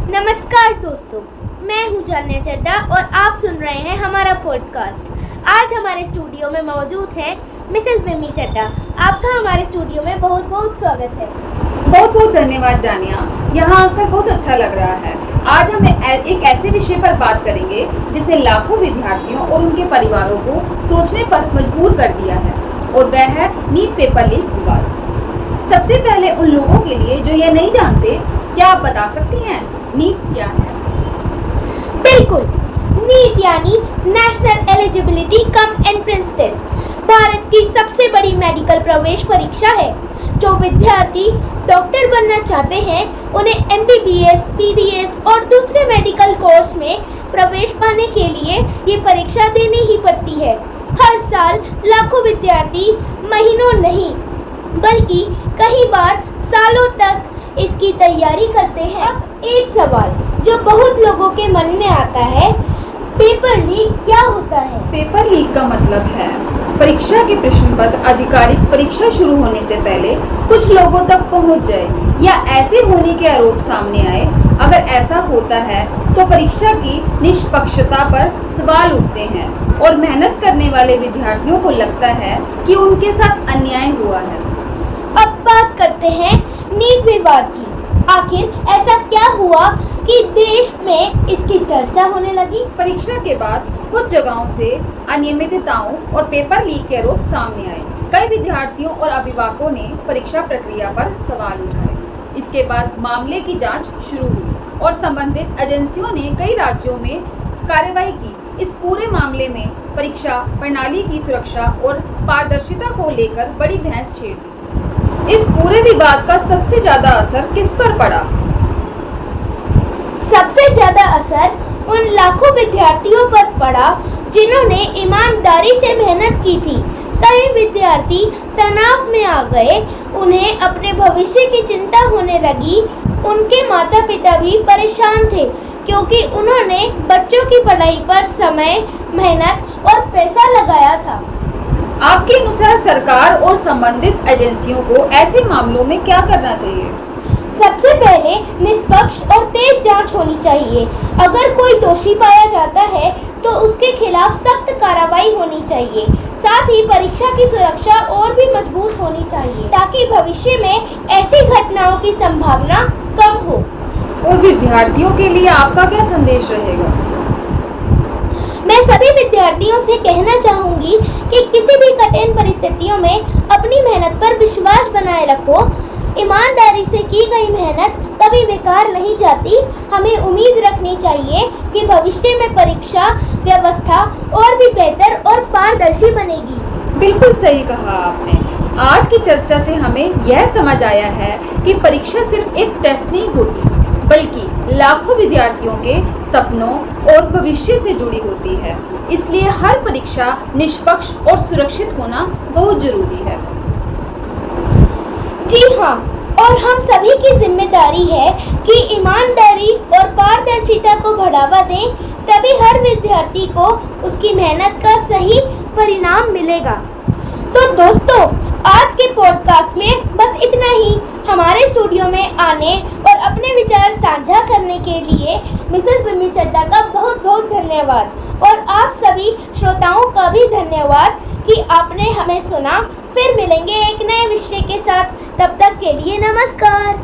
नमस्कार दोस्तों, मैं हूँ जान्या चड्डा और आप सुन रहे हैं हमारा पॉडकास्ट। आज हमारे स्टूडियो में मौजूद हैं मिसेस विमी चड्डा। आपका हमारे स्टूडियो में बहुत बहुत स्वागत है। बहुत बहुत धन्यवाद जानिया, यहाँ आकर बहुत अच्छा लग रहा है। आज हम एक ऐसे विषय पर बात करेंगे जिसने लाखों विद्यार्थियों और उनके परिवारों को सोचने पर मजबूर कर दिया है, और वह है नीट पेपर लीक विवाद। सबसे पहले उन लोगों के लिए जो यह नहीं जानते, क्या आप बता सकती हैं नीट क्या है? बिल्कुल, नीट यानी national eligibility cum entrance test Bharat की सबसे बड़ी मेडिकल प्रवेश परीक्षा है। जो विद्यार्थी डॉक्टर बनना चाहते हैं उन्हें एमबीबीएस, पीडीएस और दूसरे मेडिकल कोर्स में प्रवेश पाने के लिए ये परीक्षा देनी ही पड़ती है। हर साल लाखों विद्यार्थी महीनों नहीं बल्कि कई बार सालों तक इसकी तैयारी करते हैं। अब एक सवाल जो बहुत लोगों के मन में आता है, पेपर लीक क्या होता है? पेपर लीक का मतलब है परीक्षा के प्रश्न पत्र आधिकारिक परीक्षा शुरू होने से पहले कुछ लोगों तक पहुंच जाए या ऐसे होने के आरोप सामने आए। अगर ऐसा होता है तो परीक्षा की निष्पक्षता पर सवाल उठते हैं और मेहनत करने वाले विद्यार्थियों को लगता है कि उनके साथ अन्याय हुआ है। अब बात करते हैं नीट विवाद की। आखिर ऐसा क्या हुआ कि देश में इसकी चर्चा होने लगी? परीक्षा के बाद कुछ जगहों से अनियमितताओं और पेपर लीक के आरोप सामने आए। कई विद्यार्थियों और अभिभावकों ने परीक्षा प्रक्रिया पर सवाल उठाए। इसके बाद मामले की जांच शुरू हुई और संबंधित एजेंसियों ने कई राज्यों में कार्रवाई की। इस पूरे मामले में परीक्षा प्रणाली की सुरक्षा और पारदर्शिता को लेकर बड़ी बहस छिड़ गई। इस पूरे विवाद का सबसे ज्यादा असर किस पर पड़ा? सबसे ज्यादा असर उन लाखों विद्यार्थियों पर पड़ा जिन्होंने ईमानदारी से मेहनत की थी। कई विद्यार्थी तनाव में आ गए, उन्हें अपने भविष्य की चिंता होने लगी। उनके माता पिता भी परेशान थे क्योंकि उन्होंने बच्चों की पढ़ाई पर समय, मेहनत और पैसा लगाया था। आपके अनुसार सरकार और संबंधित एजेंसियों को ऐसे मामलों में क्या करना चाहिए? सबसे पहले निष्पक्ष और तेज जांच होनी चाहिए। अगर कोई दोषी पाया जाता है तो उसके खिलाफ सख्त कार्रवाई होनी चाहिए। साथ ही परीक्षा की सुरक्षा और भी मजबूत होनी चाहिए ताकि भविष्य में ऐसी घटनाओं की संभावना कम हो। और विद्यार्थियों के लिए आपका क्या संदेश रहेगा? मैं सभी विद्यार्थियों से कहना चाहूँगी कि किसी भी कठिन परिस्थितियों में अपनी मेहनत पर विश्वास बनाए रखो। ईमानदारी से की गई मेहनत कभी बेकार नहीं जाती। हमें उम्मीद रखनी चाहिए कि भविष्य में परीक्षा व्यवस्था और भी बेहतर और पारदर्शी बनेगी। बिल्कुल सही कहा आपने। आज की चर्चा से हमें यह समझ आया है कि परीक्षा सिर्फ एक टेस्ट नहीं होती बल्कि लाखों विद्यार्थियों के सपनों और भविष्य से जुड़ी होती है। इसलिए हर परीक्षा निष्पक्ष और सुरक्षित होना बहुत जरूरी है। जी हाँ, और हम सभी की जिम्मेदारी है कि ईमानदारी और पारदर्शिता को बढ़ावा दें, तभी हर विद्यार्थी को उसकी मेहनत का सही परिणाम मिलेगा। तो दोस्तों, आज के पॉडकास्ट में बस इतना ही। हमारे स्टूडियो में आने और अपने विचार साझा करने के लिए मिसेस विमी चड्डा का बहुत बहुत धन्यवाद और आप सभी श्रोताओं का भी धन्यवाद कि आपने हमें सुना। फिर मिलेंगे एक नए विषय के साथ। तब तक के लिए नमस्कार।